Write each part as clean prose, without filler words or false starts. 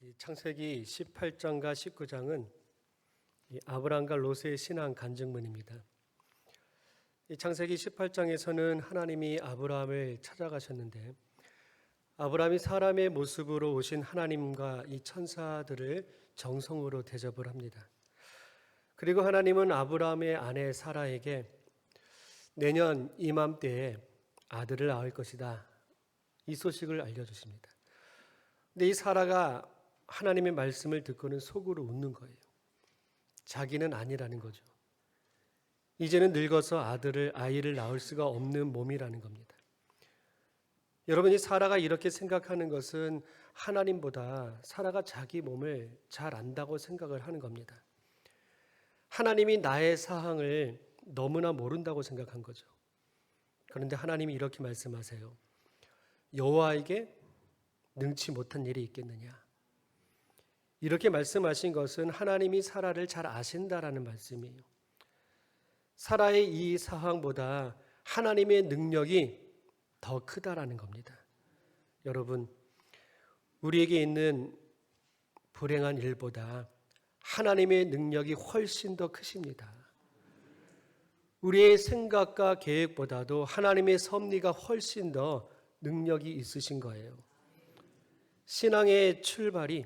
이 창세기 18장과 19장은 아브라함과 롯의 신앙 간증문입니다. 이 창세기 18장에서는 하나님이 아브라함을 찾아가셨는데 아브라함이 사람의 모습으로 오신 하나님과 이 천사들을 정성으로 대접을 합니다. 그리고 하나님은 아브라함의 아내 사라에게 내년 이맘때에 아들을 낳을 것이다, 이 소식을 알려주십니다. 근데 이 사라가 하나님의 말씀을 듣고는 속으로 웃는 거예요. 자기는 아니라는 거죠. 이제는 늙어서 아이를 낳을 수가 없는 몸이라는 겁니다. 여러분이 사라가 이렇게 생각하는 것은 하나님보다 사라가 자기 몸을 잘 안다고 생각을 하는 겁니다. 하나님이 나의 사항을 너무나 모른다고 생각한 거죠. 그런데 하나님이 이렇게 말씀하세요. 여호와에게 능치 못한 일이 있겠느냐. 이렇게 말씀하신 것은 하나님이 사라를 잘 아신다라는 말씀이에요. 사라의 이 사항보다 하나님의 능력이 더 크다라는 겁니다. 여러분, 우리에게 있는 불행한 일보다 하나님의 능력이 훨씬 더 크십니다. 우리의 생각과 계획보다도 하나님의 섭리가 훨씬 더 능력이 있으신 거예요. 신앙의 출발이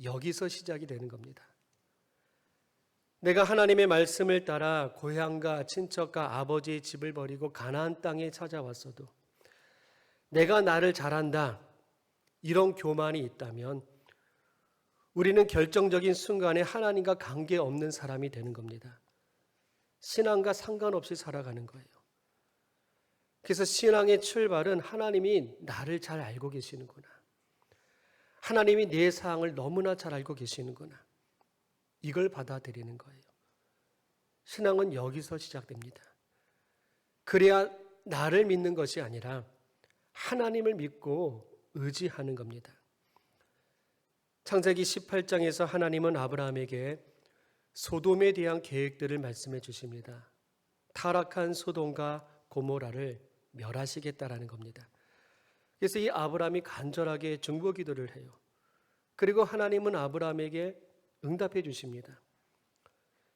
여기서 시작이 되는 겁니다. 내가 하나님의 말씀을 따라 고향과 친척과 아버지의 집을 버리고 가나안 땅에 찾아왔어도 내가 나를 잘한다, 이런 교만이 있다면 우리는 결정적인 순간에 하나님과 관계없는 사람이 되는 겁니다. 신앙과 상관없이 살아가는 거예요. 그래서 신앙의 출발은 하나님이 나를 잘 알고 계시는구나, 하나님이 내 사항을 너무나 잘 알고 계시는구나, 이걸 받아들이는 거예요. 신앙은 여기서 시작됩니다. 그래야 나를 믿는 것이 아니라 하나님을 믿고 의지하는 겁니다. 창세기 18장에서 하나님은 아브라함에게 소돔에 대한 계획들을 말씀해 주십니다. 타락한 소돔과 고모라를 멸하시겠다라는 겁니다. 그래서 이 아브라함이 간절하게 중보 기도를 해요. 그리고 하나님은 아브라함에게 응답해 주십니다.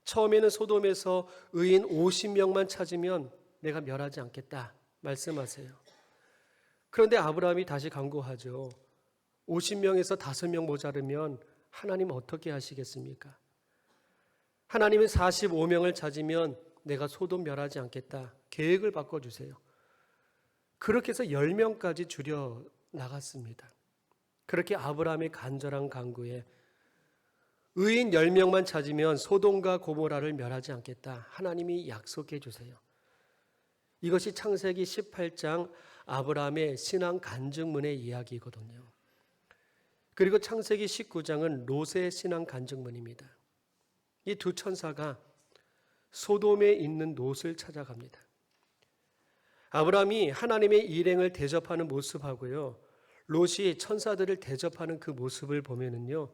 처음에는 소돔에서 의인 50명만 찾으면 내가 멸하지 않겠다 말씀하세요. 그런데 아브라함이 다시 간구하죠. 50명에서 5명 모자르면 하나님 어떻게 하시겠습니까? 하나님은 45명을 찾으면 내가 소돔 멸하지 않겠다, 계획을 바꿔주세요. 그렇게 해서 10명까지 줄여 나갔습니다. 그렇게 아브라함의 간절한 간구에 의인 10명만 찾으면 소돔과 고모라를 멸하지 않겠다, 하나님이 약속해 주세요. 이것이 창세기 18장 아브라함의 신앙 간증문의 이야기거든요. 그리고 창세기 19장은 롯의 신앙 간증문입니다. 이 두 천사가 소돔에 있는 롯을 찾아갑니다. 아브라함이 하나님의 일행을 대접하는 모습하고요, 롯이 천사들을 대접하는 그 모습을 보면은요,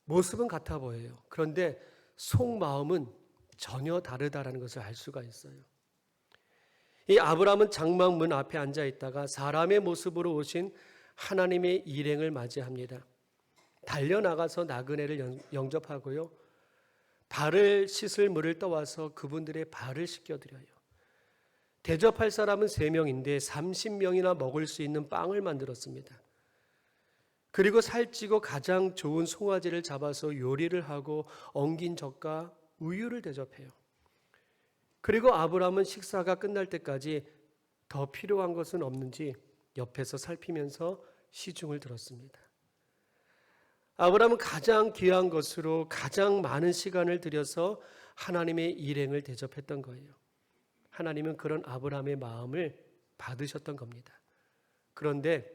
모습은 같아 보여요. 그런데 속마음은 전혀 다르다라는 것을 알 수가 있어요. 이 아브라함은 장막문 앞에 앉아 있다가 사람의 모습으로 오신 하나님의 일행을 맞이합니다. 달려나가서 나그네를 영접하고요, 발을 씻을 물을 떠와서 그분들의 발을 씻겨드려요. 대접할 사람은 3명인데 30명이나 먹을 수 있는 빵을 만들었습니다. 그리고 살찌고 가장 좋은 송아지를 잡아서 요리를 하고 엉긴 젖과 우유를 대접해요. 그리고 아브라함은 식사가 끝날 때까지 더 필요한 것은 없는지 옆에서 살피면서 시중을 들었습니다. 아브라함은 가장 귀한 것으로 가장 많은 시간을 들여서 하나님의 일행을 대접했던 거예요. 하나님은 그런 아브라함의 마음을 받으셨던 겁니다. 그런데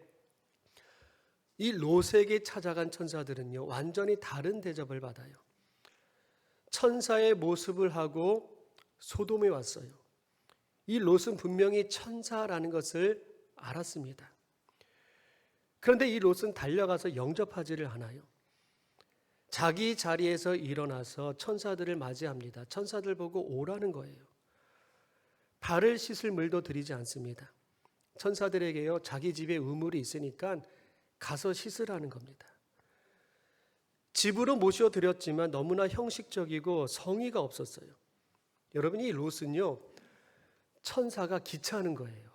이 롯에게 찾아간 천사들은요, 완전히 다른 대접을 받아요. 천사의 모습을 하고 소돔에 왔어요. 이 롯은 분명히 천사라는 것을 알았습니다. 그런데 이 롯은 달려가서 영접하지를 않아요. 자기 자리에서 일어나서 천사들을 맞이합니다. 천사들 보고 오라는 거예요. 발을 씻을 물도 드리지 않습니다. 천사들에게요, 자기 집에 우물이 있으니까 가서 씻으라는 겁니다. 집으로 모셔드렸지만 너무나 형식적이고 성의가 없었어요. 여러분, 이 롯은요, 천사가 기차하는 거예요.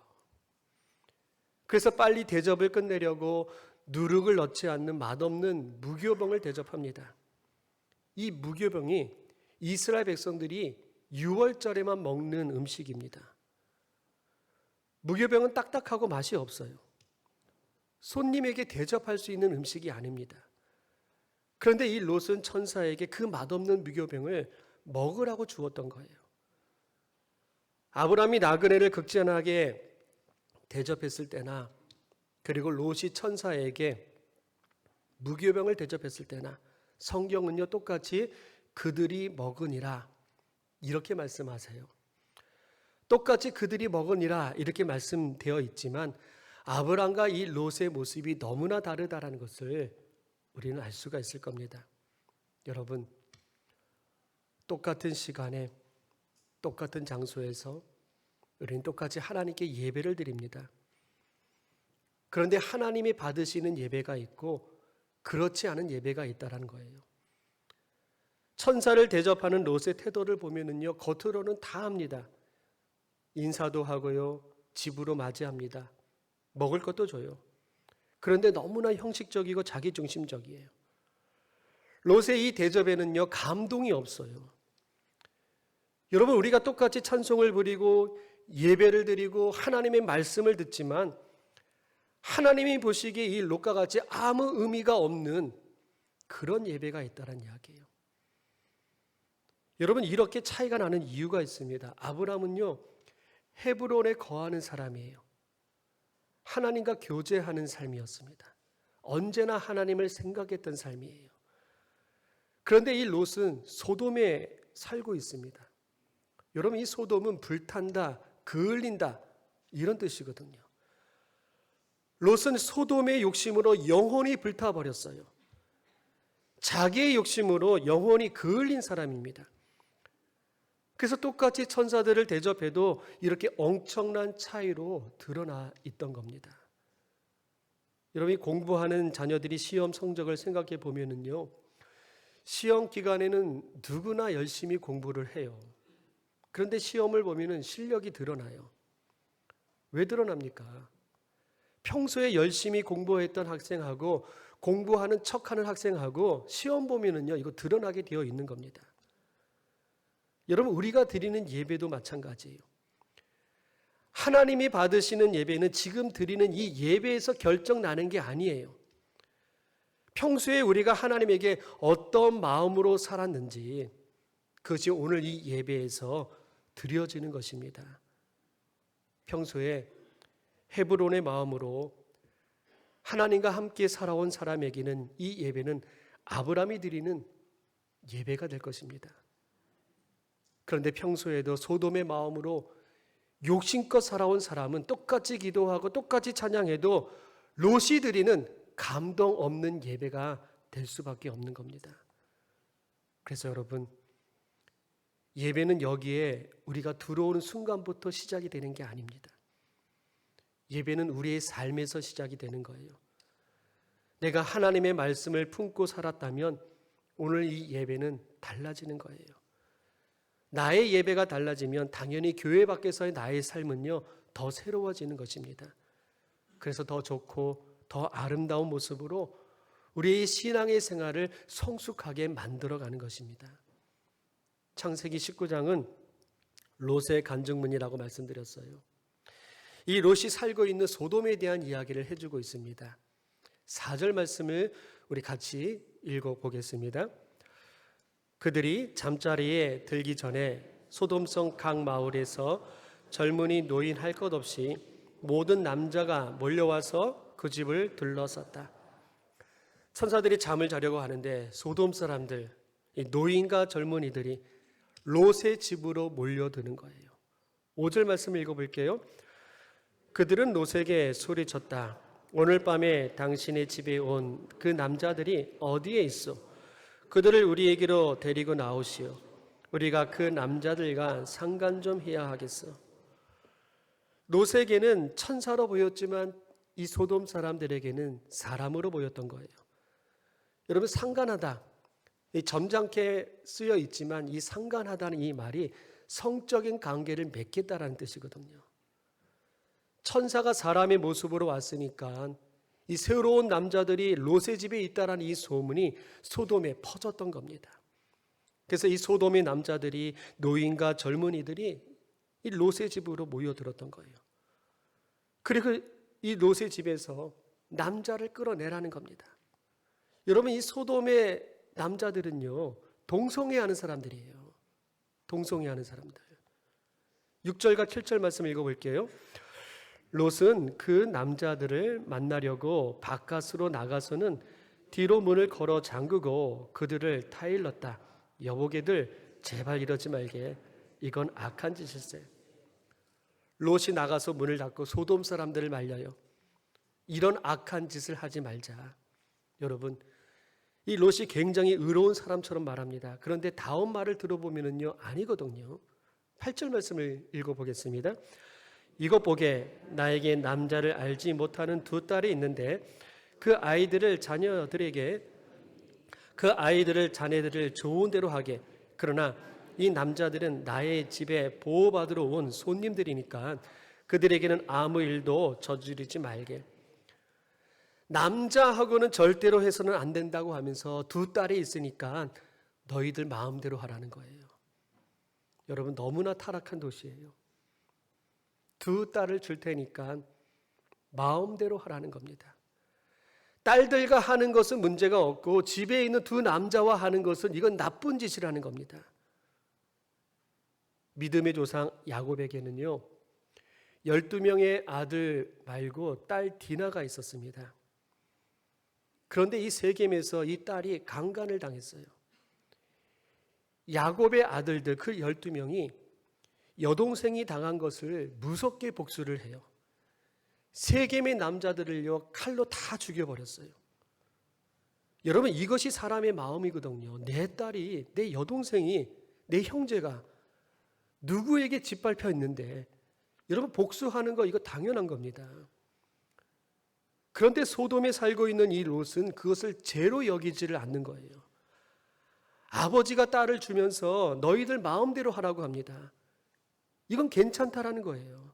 그래서 빨리 대접을 끝내려고 누룩을 넣지 않는 맛없는 무교병을 대접합니다. 이 무교병이 이스라엘 백성들이 6월절에만 먹는 음식입니다. 무교병은 딱딱하고 맛이 없어요. 손님에게 대접할 수 있는 음식이 아닙니다. 그런데 이 롯은 천사에게 그 맛없는 무교병을 먹으라고 주었던 거예요. 아브라함이 나그네를 극진하게 대접했을 때나, 그리고 롯이 천사에게 무교병을 대접했을 때나, 성경은요 똑같이 그들이 먹으니라 이렇게 말씀하세요. 똑같이 그들이 먹으니라 이렇게 말씀되어 있지만 아브라함과 이 롯의 모습이 너무나 다르다라는 것을 우리는 알 수가 있을 겁니다. 여러분, 똑같은 시간에 똑같은 장소에서 우리는 똑같이 하나님께 예배를 드립니다. 그런데 하나님이 받으시는 예배가 있고 그렇지 않은 예배가 있다는 거예요. 천사를 대접하는 롯의 태도를 보면은요, 겉으로는 다 합니다. 인사도 하고요, 집으로 맞이합니다. 먹을 것도 줘요. 그런데 너무나 형식적이고 자기중심적이에요. 롯의 이 대접에는요, 감동이 없어요. 여러분, 우리가 똑같이 찬송을 부리고 예배를 드리고 하나님의 말씀을 듣지만 하나님이 보시기에 이 롯과 같이 아무 의미가 없는 그런 예배가 있다는 이야기예요. 여러분, 이렇게 차이가 나는 이유가 있습니다. 아브라함은요, 헤브론에 거하는 사람이에요. 하나님과 교제하는 삶이었습니다. 언제나 하나님을 생각했던 삶이에요. 그런데 이 롯은 소돔에 살고 있습니다. 여러분, 이 소돔은 불탄다, 그을린다 이런 뜻이거든요. 롯은 소돔의 욕심으로 영혼이 불타버렸어요. 자기의 욕심으로 영혼이 그을린 사람입니다. 그래서 똑같이 천사들을 대접해도 이렇게 엄청난 차이로 드러나 있던 겁니다. 여러분이 공부하는 자녀들이 시험 성적을 생각해 보면은요, 시험 기간에는 누구나 열심히 공부를 해요. 그런데 시험을 보면은 실력이 드러나요. 왜 드러납니까? 평소에 열심히 공부했던 학생하고 공부하는 척하는 학생하고 시험 보면은요, 이거 드러나게 되어 있는 겁니다. 여러분, 우리가 드리는 예배도 마찬가지예요. 하나님이 받으시는 예배는 지금 드리는 이 예배에서 결정나는 게 아니에요. 평소에 우리가 하나님에게 어떤 마음으로 살았는지 그것이 오늘 이 예배에서 드려지는 것입니다. 평소에 헤브론의 마음으로 하나님과 함께 살아온 사람에게는 이 예배는 아브라함이 드리는 예배가 될 것입니다. 그런데 평소에도 소돔의 마음으로 욕심껏 살아온 사람은 똑같이 기도하고 똑같이 찬양해도 롯이 드리는 감동 없는 예배가 될 수밖에 없는 겁니다. 그래서 여러분, 예배는 여기에 우리가 들어오는 순간부터 시작이 되는 게 아닙니다. 예배는 우리의 삶에서 시작이 되는 거예요. 내가 하나님의 말씀을 품고 살았다면 오늘 이 예배는 달라지는 거예요. 나의 예배가 달라지면 당연히 교회 밖에서의 나의 삶은요, 더 새로워지는 것입니다. 그래서 더 좋고 더 아름다운 모습으로 우리의 신앙의 생활을 성숙하게 만들어가는 것입니다. 창세기 19장은 롯의 간증문이라고 말씀드렸어요. 이 롯이 살고 있는 소돔에 대한 이야기를 해주고 있습니다. 4절 말씀을 우리 같이 읽어보겠습니다. 그들이 잠자리에 들기 전에 소돔성 각 마을에서 젊은이 노인 할 것 없이 모든 남자가 몰려와서 그 집을 둘러쌌다. 천사들이 잠을 자려고 하는데 소돔 사람들, 이 노인과 젊은이들이 롯의 집으로 몰려드는 거예요. 5절 말씀 읽어볼게요. 그들은 롯에게 소리쳤다. 오늘 밤에 당신의 집에 온 그 남자들이 어디에 있어? 그들을 우리에게로 데리고 나오시오. 우리가 그 남자들과 상관 좀 해야 하겠어. 롯에게는 천사로 보였지만 이 소돔 사람들에게는 사람으로 보였던 거예요. 여러분, 상관하다, 이 점잖게 쓰여 있지만 이 상관하다는 이 말이 성적인 관계를 맺겠다라는 뜻이거든요. 천사가 사람의 모습으로 왔으니까 이 새로운 남자들이 롯의 집에 있다라는 이 소문이 소돔에 퍼졌던 겁니다. 그래서 이 소돔의 남자들이, 노인과 젊은이들이 이 롯의 집으로 모여들었던 거예요. 그리고 이 롯의 집에서 남자를 끌어내라는 겁니다. 여러분, 이 소돔의 남자들은요, 동성애하는 사람들이에요. 동성애하는 사람들. 6절과 7절 말씀 읽어볼게요. 롯은 그 남자들을 만나려고 바깥으로 나가서는 뒤로 문을 걸어 잠그고 그들을 타일렀다. 여보게들, 제발 이러지 말게. 이건 악한 짓일세. 롯이 나가서 문을 닫고 소돔 사람들을 말려요. 이런 악한 짓을 하지 말자. 여러분, 이 롯이 굉장히 의로운 사람처럼 말합니다. 그런데 다음 말을 들어보면요, 아니거든요. 8절 말씀을 읽어보겠습니다. 이것 보게, 나에게 남자를 알지 못하는 두 딸이 있는데 그 아이들을 자네들을 좋은 대로 하게. 그러나 이 남자들은 나의 집에 보호받으러 온 손님들이니까 그들에게는 아무 일도 저지르지 말게. 남자하고는 절대로 해서는 안 된다고 하면서 두 딸이 있으니까 너희들 마음대로 하라는 거예요. 여러분, 너무나 타락한 도시예요. 두 딸을 줄 테니까 마음대로 하라는 겁니다. 딸들과 하는 것은 문제가 없고 집에 있는 두 남자와 하는 것은 이건 나쁜 짓이라는 겁니다. 믿음의 조상 야곱에게는요, 12명의 아들 말고 딸 디나가 있었습니다. 그런데 이 세겜에서 이 딸이 강간을 당했어요. 야곱의 아들들 그 12명이 여동생이 당한 것을 무섭게 복수를 해요. 세겜의 남자들을요, 칼로 다 죽여버렸어요. 여러분, 이것이 사람의 마음이거든요. 내 딸이, 내 여동생이, 내 형제가 누구에게 짓밟혀 있는데 여러분, 복수하는 거 이거 당연한 겁니다. 그런데 소돔에 살고 있는 이 롯은 그것을 죄로 여기지를 않는 거예요. 아버지가 딸을 주면서 너희들 마음대로 하라고 합니다. 이건 괜찮다라는 거예요.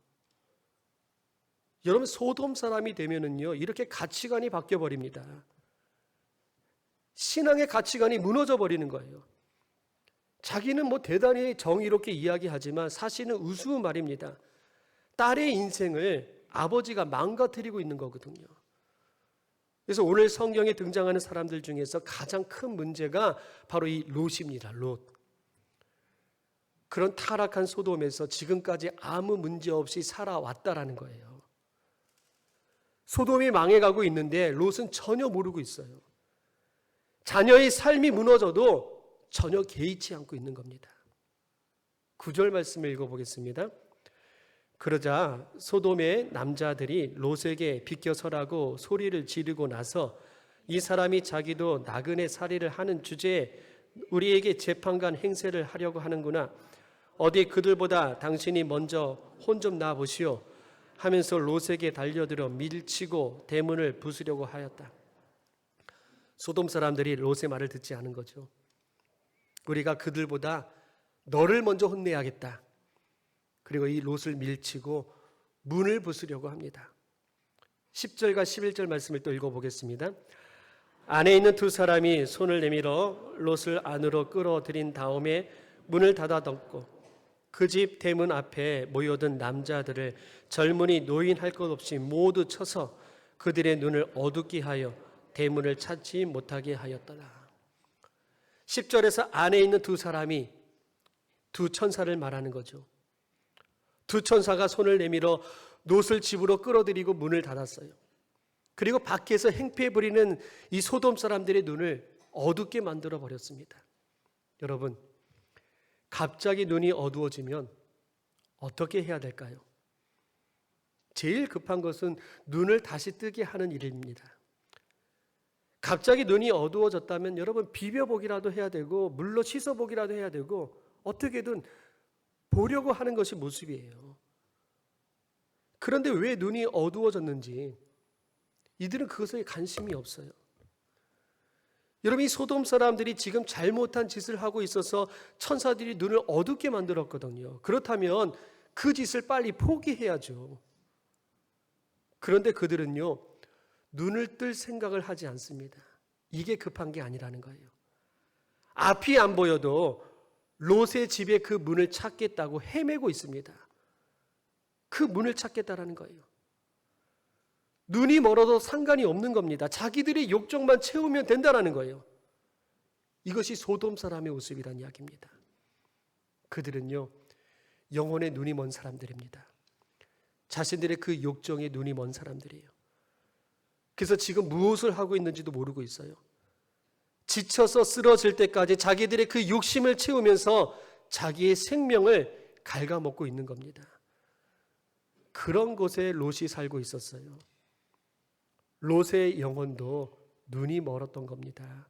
여러분, 소돔 사람이 되면은요, 이렇게 가치관이 바뀌어 버립니다. 신앙의 가치관이 무너져 버리는 거예요. 자기는 뭐 대단히 정의롭게 이야기하지만 사실은 우스운 말입니다. 딸의 인생을 아버지가 망가뜨리고 있는 거거든요. 그래서 오늘 성경에 등장하는 사람들 중에서 가장 큰 문제가 바로 이 롯입니다. 롯. 그런 타락한 소돔에서 지금까지 아무 문제 없이 살아왔다라는 거예요. 소돔이 망해가고 있는데 롯은 전혀 모르고 있어요. 자녀의 삶이 무너져도 전혀 개의치 않고 있는 겁니다. 9절 말씀을 읽어보겠습니다. 그러자 소돔의 남자들이 롯에게 비켜서라고 소리를 지르고 나서 이 사람이 자기도 나그네 살이를 하는 주제에 우리에게 재판관 행세를 하려고 하는구나. 어디 그들보다 당신이 먼저 혼 좀 나 보시오 하면서 롯에게 달려들어 밀치고 대문을 부수려고 하였다. 소돔 사람들이 롯의 말을 듣지 않은 거죠. 우리가 그들보다 너를 먼저 혼내야겠다. 그리고 이 롯을 밀치고 문을 부수려고 합니다. 10절과 11절 말씀을 또 읽어보겠습니다. 안에 있는 두 사람이 손을 내밀어 롯을 안으로 끌어들인 다음에 문을 닫아 덮고 그 집 대문 앞에 모여든 남자들을 젊은이 노인 할 것 없이 모두 쳐서 그들의 눈을 어둡게 하여 대문을 찾지 못하게 하였더라. 10절에서 안에 있는 두 사람이 두 천사를 말하는 거죠. 두 천사가 손을 내밀어 롯을 집으로 끌어들이고 문을 닫았어요. 그리고 밖에서 행패 부리는 이 소돔 사람들의 눈을 어둡게 만들어 버렸습니다. 여러분, 갑자기 눈이 어두워지면 어떻게 해야 될까요? 제일 급한 것은 눈을 다시 뜨게 하는 일입니다. 갑자기 눈이 어두워졌다면 여러분, 비벼보기라도 해야 되고 물로 씻어보기라도 해야 되고 어떻게든 보려고 하는 것이 모습이에요. 그런데 왜 눈이 어두워졌는지 이들은 그것에 관심이 없어요. 여러분, 이 소돔 사람들이 지금 잘못한 짓을 하고 있어서 천사들이 눈을 어둡게 만들었거든요. 그렇다면 그 짓을 빨리 포기해야죠. 그런데 그들은요, 눈을 뜰 생각을 하지 않습니다. 이게 급한 게 아니라는 거예요. 앞이 안 보여도 롯의 집에 그 문을 찾겠다고 헤매고 있습니다. 그 문을 찾겠다라는 거예요. 눈이 멀어도 상관이 없는 겁니다. 자기들의 욕정만 채우면 된다라는 거예요. 이것이 소돔 사람의 모습이란 이야기입니다. 그들은요, 영혼의 눈이 먼 사람들입니다. 자신들의 그 욕정에 눈이 먼 사람들이에요. 그래서 지금 무엇을 하고 있는지도 모르고 있어요. 지쳐서 쓰러질 때까지 자기들의 그 욕심을 채우면서 자기의 생명을 갉아먹고 있는 겁니다. 그런 곳에 롯이 살고 있었어요. 롯의 영혼도 눈이 멀었던 겁니다.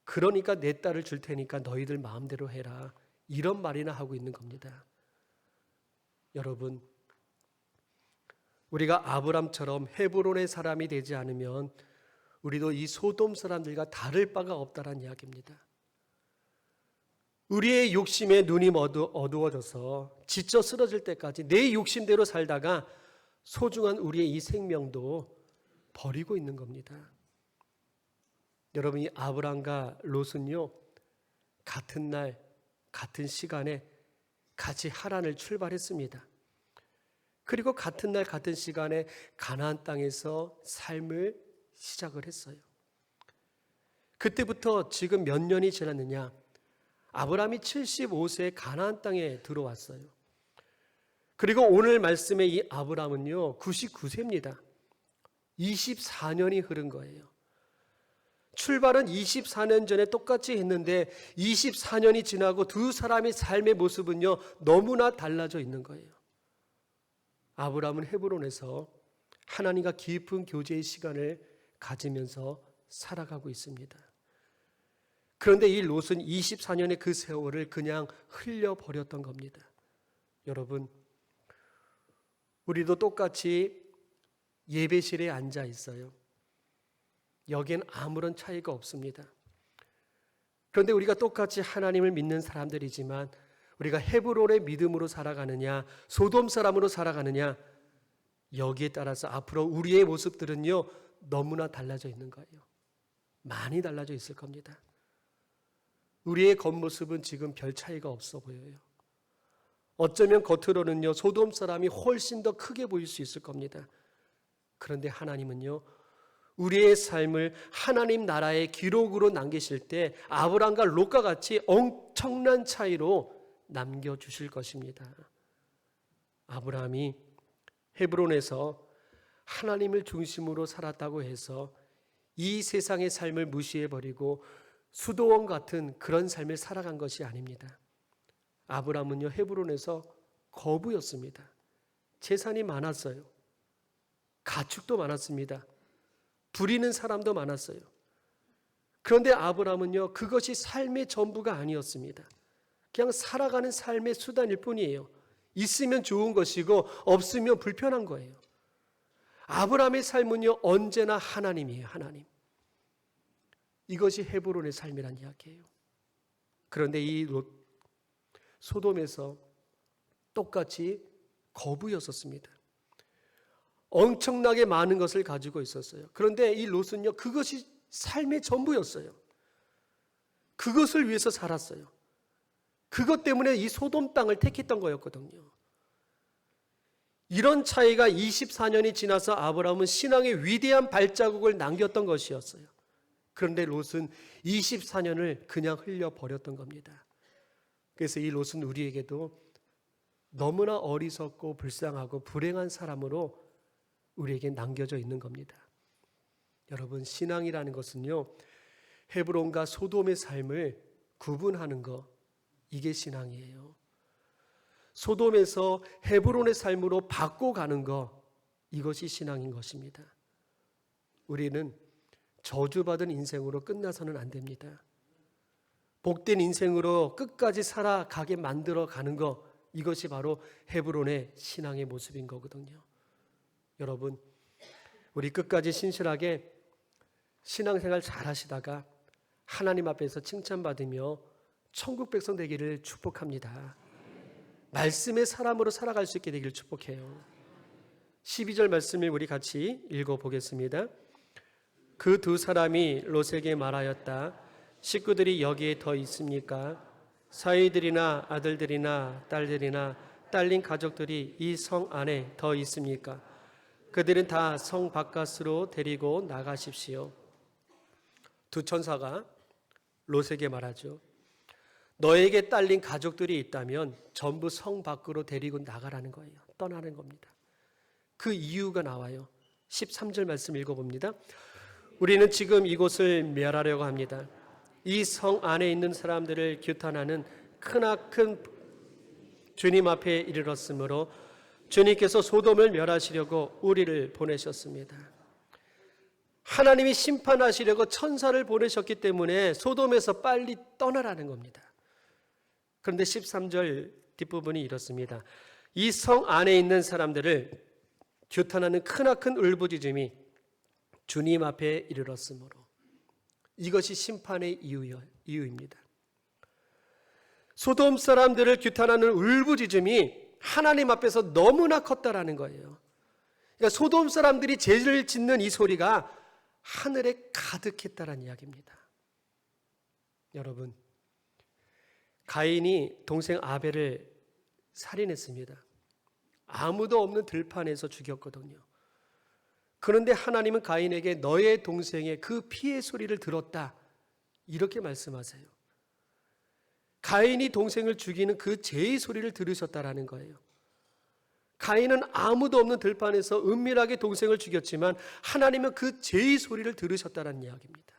그러니까 내 딸을 줄 테니까 너희들 마음대로 해라, 이런 말이나 하고 있는 겁니다. 여러분, 우리가 아브람처럼 헤브론의 사람이 되지 않으면 우리도 이 소돔 사람들과 다를 바가 없다는 이야기입니다. 우리의 욕심에 눈이 어두워져서 지쳐 쓰러질 때까지 내 욕심대로 살다가 소중한 우리의 이 생명도 버리고 있는 겁니다. 여러분, 이 아브람과 롯은요, 같은 날 같은 시간에 같이 하란을 출발했습니다. 그리고 같은 날 같은 시간에 가나안 땅에서 삶을 시작을 했어요. 그때부터 지금 몇 년이 지났느냐? 아브람이 75세에 가나안 땅에 들어왔어요. 그리고 오늘 말씀의 이 아브람은요, 99세입니다. 24년이 흐른 거예요. 출발은 24년 전에 똑같이 했는데 24년이 지나고 두 사람의 삶의 모습은요, 너무나 달라져 있는 거예요. 아브람은 헤브론에서 하나님과 깊은 교제의 시간을 가지면서 살아가고 있습니다. 그런데 이 롯은 24년의 그 세월을 그냥 흘려버렸던 겁니다. 여러분, 우리도 똑같이 예배실에 앉아 있어요. 여기엔 아무런 차이가 없습니다. 그런데 우리가 똑같이 하나님을 믿는 사람들이지만 우리가 헤브론의 믿음으로 살아가느냐, 소돔 사람으로 살아가느냐, 여기에 따라서 앞으로 우리의 모습들은요, 너무나 달라져 있는 거예요. 많이 달라져 있을 겁니다. 우리의 겉모습은 지금 별 차이가 없어 보여요. 어쩌면 겉으로는요, 소돔 사람이 훨씬 더 크게 보일 수 있을 겁니다. 그런데 하나님은요, 우리의 삶을 하나님 나라의 기록으로 남기실 때 아브람과 롯과 같이 엄청난 차이로 남겨주실 것입니다. 아브람이 헤브론에서 하나님을 중심으로 살았다고 해서 이 세상의 삶을 무시해버리고 수도원 같은 그런 삶을 살아간 것이 아닙니다. 아브람은요, 헤브론에서 거부였습니다. 재산이 많았어요. 가축도 많았습니다. 부리는 사람도 많았어요. 그런데 아브람은요, 그것이 삶의 전부가 아니었습니다. 그냥 살아가는 삶의 수단일 뿐이에요. 있으면 좋은 것이고 없으면 불편한 거예요. 아브람의 삶은요, 언제나 하나님이에요. 하나님. 이것이 헤브론의 삶이란 이야기예요. 그런데 이 롯, 소돔에서 똑같이 거부였었습니다. 엄청나게 많은 것을 가지고 있었어요. 그런데 이 롯은요, 그것이 삶의 전부였어요. 그것을 위해서 살았어요. 그것 때문에 이 소돔 땅을 택했던 거였거든요. 이런 차이가 24년이 지나서 아브라함은 신앙의 위대한 발자국을 남겼던 것이었어요. 그런데 롯은 24년을 그냥 흘려버렸던 겁니다. 그래서 이 롯은 우리에게도 너무나 어리석고 불쌍하고 불행한 사람으로 우리에게 남겨져 있는 겁니다. 여러분, 신앙이라는 것은요, 헤브론과 소돔의 삶을 구분하는 것, 이게 신앙이에요. 소돔에서 헤브론의 삶으로 바꿔가는 것, 이것이 신앙인 것입니다. 우리는 저주받은 인생으로 끝나서는 안 됩니다. 복된 인생으로 끝까지 살아가게 만들어가는 것, 이것이 바로 헤브론의 신앙의 모습인 거거든요. 여러분, 우리 끝까지 신실하게 신앙생활 잘 하시다가 하나님 앞에서 칭찬받으며 천국 백성 되기를 축복합니다. 말씀의 사람으로 살아갈 수 있게 되기를 축복해요. 12절 말씀을 우리 같이 읽어보겠습니다. 그 두 사람이 롯에게 말하였다. 식구들이 여기에 더 있습니까? 사위들이나 아들들이나 딸들이나 딸린 가족들이 이 성 안에 더 있습니까? 그들은 다 성 바깥으로 데리고 나가십시오. 두 천사가 롯에게 말하죠. 너에게 딸린 가족들이 있다면 전부 성 밖으로 데리고 나가라는 거예요. 떠나는 겁니다. 그 이유가 나와요. 13절 말씀 읽어봅니다. 우리는 지금 이곳을 멸하려고 합니다. 이 성 안에 있는 사람들을 규탄하는 크나큰 주님 앞에 이르렀으므로 주님께서 소돔을 멸하시려고 우리를 보내셨습니다. 하나님이 심판하시려고 천사를 보내셨기 때문에 소돔에서 빨리 떠나라는 겁니다. 그런데 13절 뒷부분이 이렇습니다. 이 성 안에 있는 사람들을 규탄하는 크나큰 울부짖음이 주님 앞에 이르렀으므로, 이것이 심판의 이유입니다. 소돔 사람들을 규탄하는 울부짖음이 하나님 앞에서 너무나 컸다라는 거예요. 그러니까 소돔 사람들이 죄를 짓는 이 소리가 하늘에 가득했다라는 이야기입니다. 여러분, 가인이 동생 아벨을 살인했습니다. 아무도 없는 들판에서 죽였거든요. 그런데 하나님은 가인에게 너의 동생의 그 피의 소리를 들었다, 이렇게 말씀하세요. 가인이 동생을 죽이는 그 죄의 소리를 들으셨다라는 거예요. 가인은 아무도 없는 들판에서 은밀하게 동생을 죽였지만 하나님은 그 죄의 소리를 들으셨다는 이야기입니다.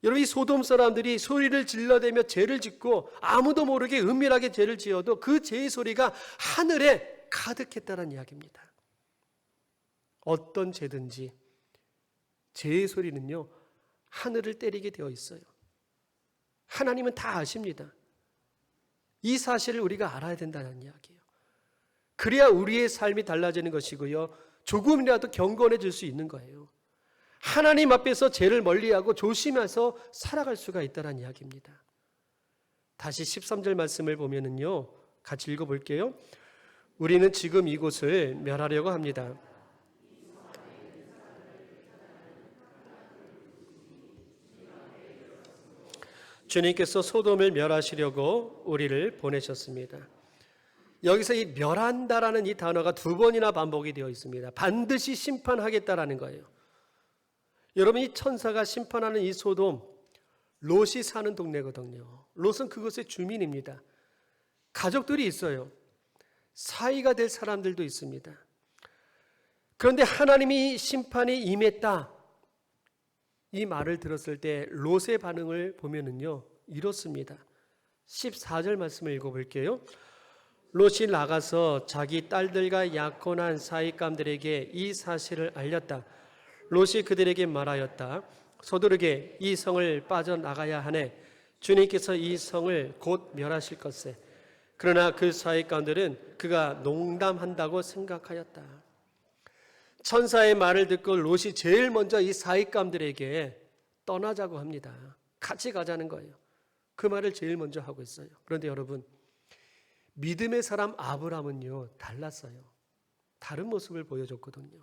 여러분, 이 소돔 사람들이 소리를 질러대며 죄를 짓고 아무도 모르게 은밀하게 죄를 지어도 그 죄의 소리가 하늘에 가득했다는 이야기입니다. 어떤 죄든지 죄의 소리는요, 하늘을 때리게 되어 있어요. 하나님은 다 아십니다. 이 사실을 우리가 알아야 된다는 이야기예요. 그래야 우리의 삶이 달라지는 것이고요, 조금이라도 경건해질 수 있는 거예요. 하나님 앞에서 죄를 멀리하고 조심해서 살아갈 수가 있다는 이야기입니다. 다시 13절 말씀을 보면은요, 같이 읽어볼게요. 우리는 지금 이곳을 멸하려고 합니다. 주님께서 소돔을 멸하시려고 우리를 보내셨습니다. 여기서 이 멸한다라는 이 단어가 두 번이나 반복이 되어 있습니다. 반드시 심판하겠다라는 거예요. 여러분, 이 천사가 심판하는 이 소돔, 롯이 사는 동네거든요. 롯은 그곳의 주민입니다. 가족들이 있어요. 사이가 될 사람들도 있습니다. 그런데 하나님이 심판이 임했다, 이 말을 들었을 때 롯의 반응을 보면은요, 이렇습니다. 14절 말씀을 읽어볼게요. 롯이 나가서 자기 딸들과 약혼한 사익감들에게 이 사실을 알렸다. 롯이 그들에게 말하였다. 서두르게 이 성을 빠져나가야 하네. 주님께서 이 성을 곧 멸하실 것세. 그러나 그 사익감들은 그가 농담한다고 생각하였다. 천사의 말을 듣고 롯이 제일 먼저 이 사익감들에게 떠나자고 합니다. 같이 가자는 거예요. 그 말을 제일 먼저 하고 있어요. 그런데 여러분, 믿음의 사람 아브라함은요, 달랐어요. 다른 모습을 보여줬거든요.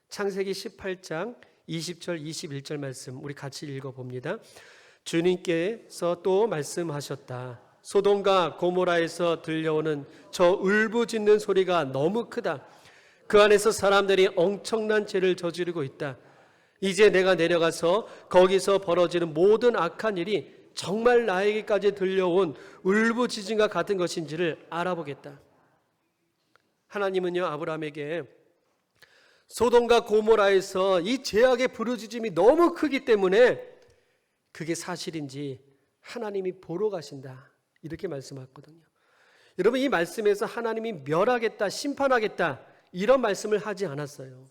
창세기 18장 20절 21절 말씀 우리 같이 읽어봅니다. 주님께서 또 말씀하셨다. 소돔과 고모라에서 들려오는 저 울부짖는 소리가 너무 크다. 그 안에서 사람들이 엄청난 죄를 저지르고 있다. 이제 내가 내려가서 거기서 벌어지는 모든 악한 일이 정말 나에게까지 들려온 울부짖음과 같은 것인지를 알아보겠다. 하나님은요, 아브라함에게 소돔과 고모라에서 이 죄악의 부르짖음이 너무 크기 때문에 그게 사실인지 하나님이 보러 가신다, 이렇게 말씀하거든요. 여러분, 이 말씀에서 하나님이 멸하겠다, 심판하겠다, 이런 말씀을 하지 않았어요.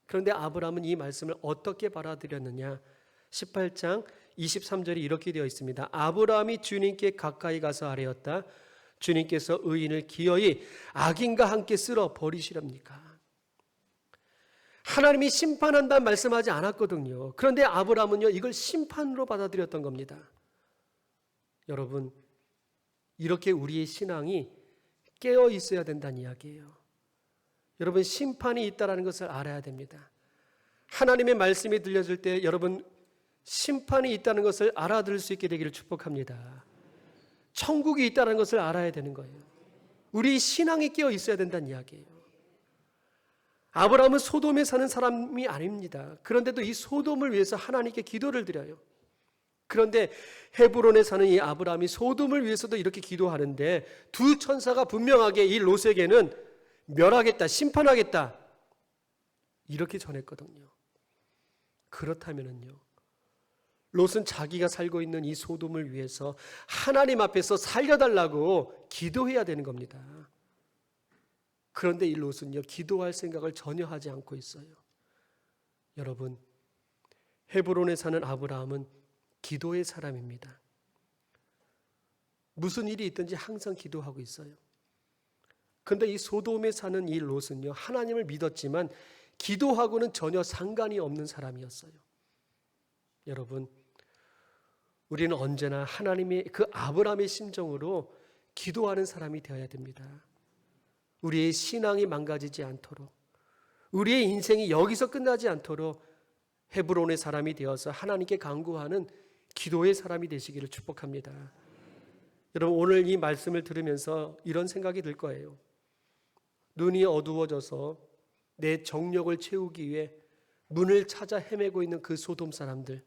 그런데 아브라함은 이 말씀을 어떻게 받아들였느냐? 18장 23절이 이렇게 되어 있습니다. 아브라함이 주님께 가까이 가서 아뢰었다. 주님께서 의인을 기어이 악인과 함께 쓸어 버리시렵니까? 하나님이 심판한다는 말씀하지 않았거든요. 그런데 아브라함은요, 이걸 심판으로 받아들였던 겁니다. 여러분, 이렇게 우리의 신앙이 깨어 있어야 된다는 이야기예요. 여러분, 심판이 있다는 것을 알아야 됩니다. 하나님의 말씀이 들려줄 때 여러분, 심판이 있다는 것을 알아들을 수 있게 되기를 축복합니다. 천국이 있다는 것을 알아야 되는 거예요. 우리 신앙이 깨어 있어야 된다는 이야기예요. 아브라함은 소돔에 사는 사람이 아닙니다. 그런데도 이 소돔을 위해서 하나님께 기도를 드려요. 그런데 헤브론에 사는 이 아브라함이 소돔을 위해서도 이렇게 기도하는데 두 천사가 분명하게 이 롯에게는 멸하겠다, 심판하겠다 이렇게 전했거든요. 그렇다면요, 롯은 자기가 살고 있는 이 소돔을 위해서 하나님 앞에서 살려달라고 기도해야 되는 겁니다. 그런데 이 롯은요, 기도할 생각을 전혀 하지 않고 있어요. 여러분, 헤브론에 사는 아브라함은 기도의 사람입니다. 무슨 일이 있든지 항상 기도하고 있어요. 그런데 이 소돔에 사는 이 롯은요, 하나님을 믿었지만 기도하고는 전혀 상관이 없는 사람이었어요. 여러분, 우리는 언제나 하나님의 그 아브라함의 심정으로 기도하는 사람이 되어야 됩니다. 우리의 신앙이 망가지지 않도록, 우리의 인생이 여기서 끝나지 않도록 헤브론의 사람이 되어서 하나님께 간구하는 기도의 사람이 되시기를 축복합니다. 여러분, 오늘 이 말씀을 들으면서 이런 생각이 들 거예요. 눈이 어두워져서 내 정욕을 채우기 위해 문을 찾아 헤매고 있는 그 소돔 사람들,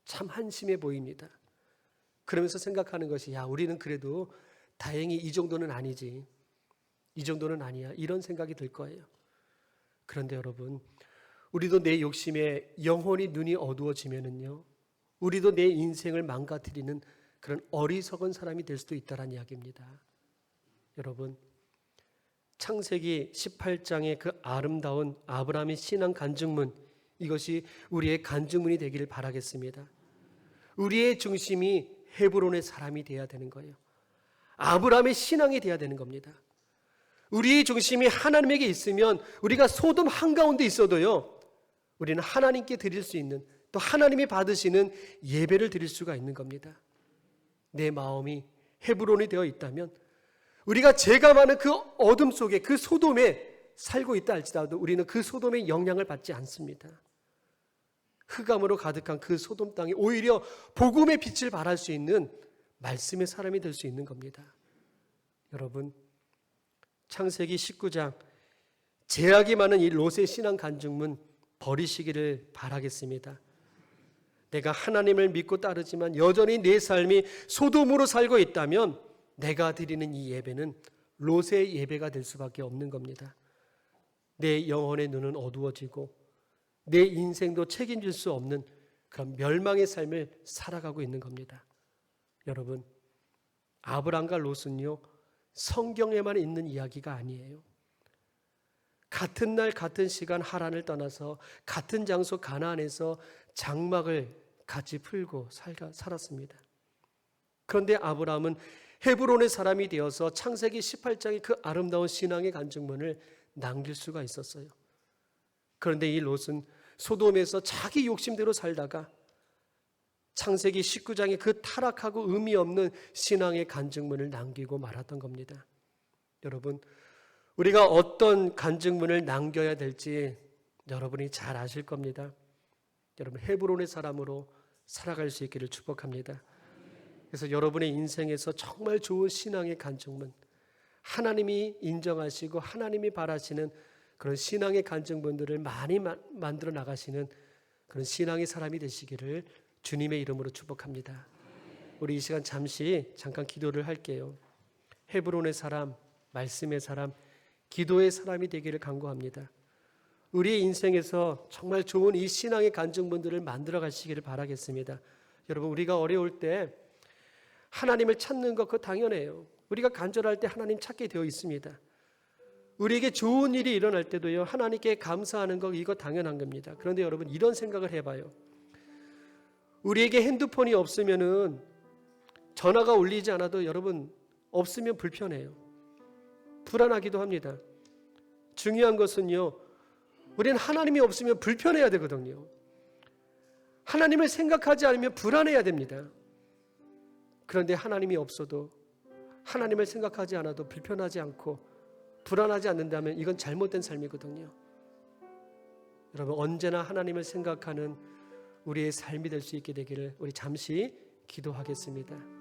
참 한심해 보입니다. 그러면서 생각하는 것이, 야, 우리는 그래도 다행히 이 정도는 아니지, 이 정도는 아니야, 이런 생각이 들 거예요. 그런데 여러분, 우리도 내 욕심에 영혼이 눈이 어두워지면은요, 우리도 내 인생을 망가뜨리는 그런 어리석은 사람이 될 수도 있다는 이야기입니다. 여러분, 창세기 18장의 그 아름다운 아브라함의 신앙 간증문, 이것이 우리의 간증문이 되기를 바라겠습니다. 우리의 중심이 헤브론의 사람이 되어야 되는 거예요. 아브라함의 신앙이 되어야 되는 겁니다. 우리의 중심이 하나님에게 있으면 우리가 소돔 한가운데 있어도요, 우리는 하나님께 드릴 수 있는, 또 하나님이 받으시는 예배를 드릴 수가 있는 겁니다. 내 마음이 헤브론이 되어 있다면 우리가 죄가 많은 그 어둠 속에, 그 소돔에 살고 있다 할지라도 우리는 그 소돔의 영향을 받지 않습니다. 흑암으로 가득한 그 소돔 땅에 오히려 복음의 빛을 발할 수 있는 말씀의 사람이 될 수 있는 겁니다. 여러분, 창세기 19장 죄악이 많은 이 롯의 신앙 간증문 버리시기를 바라겠습니다. 내가 하나님을 믿고 따르지만 여전히 내 삶이 소돔으로 살고 있다면 내가 드리는 이 예배는 롯의 예배가 될 수밖에 없는 겁니다. 내 영혼의 눈은 어두워지고 내 인생도 책임질 수 없는 그런 멸망의 삶을 살아가고 있는 겁니다. 여러분, 아브람과 롯은요, 성경에만 있는 이야기가 아니에요. 같은 날 같은 시간 하란을 떠나서 같은 장소 가나안에서 장막을 같이 풀고 살았습니다. 그런데 아브라함은 헤브론의 사람이 되어서 창세기 18장의 그 아름다운 신앙의 간증문을 남길 수가 있었어요. 그런데 이 롯은 소돔에서 자기 욕심대로 살다가 창세기 19장의 그 타락하고 의미 없는 신앙의 간증문을 남기고 말았던 겁니다. 여러분, 우리가 어떤 간증문을 남겨야 될지 여러분이 잘 아실 겁니다. 여러분, 헤브론의 사람으로 살아갈 수 있기를 축복합니다. 그래서 여러분의 인생에서 정말 좋은 신앙의 간증문, 하나님이 인정하시고 하나님이 바라시는 그런 신앙의 간증문들을 많이 만들어 나가시는 그런 신앙의 사람이 되시기를 주님의 이름으로 축복합니다. 우리 이 시간 잠깐 기도를 할게요. 헤브론의 사람, 말씀의 사람, 기도의 사람이 되기를 간구합니다. 우리의 인생에서 정말 좋은 이 신앙의 간증문들을 만들어 가시기를 바라겠습니다. 여러분, 우리가 어려울 때 하나님을 찾는 것, 그거 당연해요. 우리가 간절할 때 하나님 찾게 되어 있습니다. 우리에게 좋은 일이 일어날 때도요, 하나님께 감사하는 것, 이거 당연한 겁니다. 그런데 여러분, 이런 생각을 해봐요. 우리에게 핸드폰이 없으면은 전화가 울리지 않아도 여러분, 없으면 불편해요. 불안하기도 합니다. 중요한 것은요, 우리는 하나님이 없으면 불편해야 되거든요. 하나님을 생각하지 않으면 불안해야 됩니다. 그런데 하나님이 없어도, 하나님을 생각하지 않아도 불편하지 않고 불안하지 않는다면 이건 잘못된 삶이거든요. 여러분, 언제나 하나님을 생각하는 우리의 삶이 될 수 있게 되기를 우리 잠시 기도하겠습니다.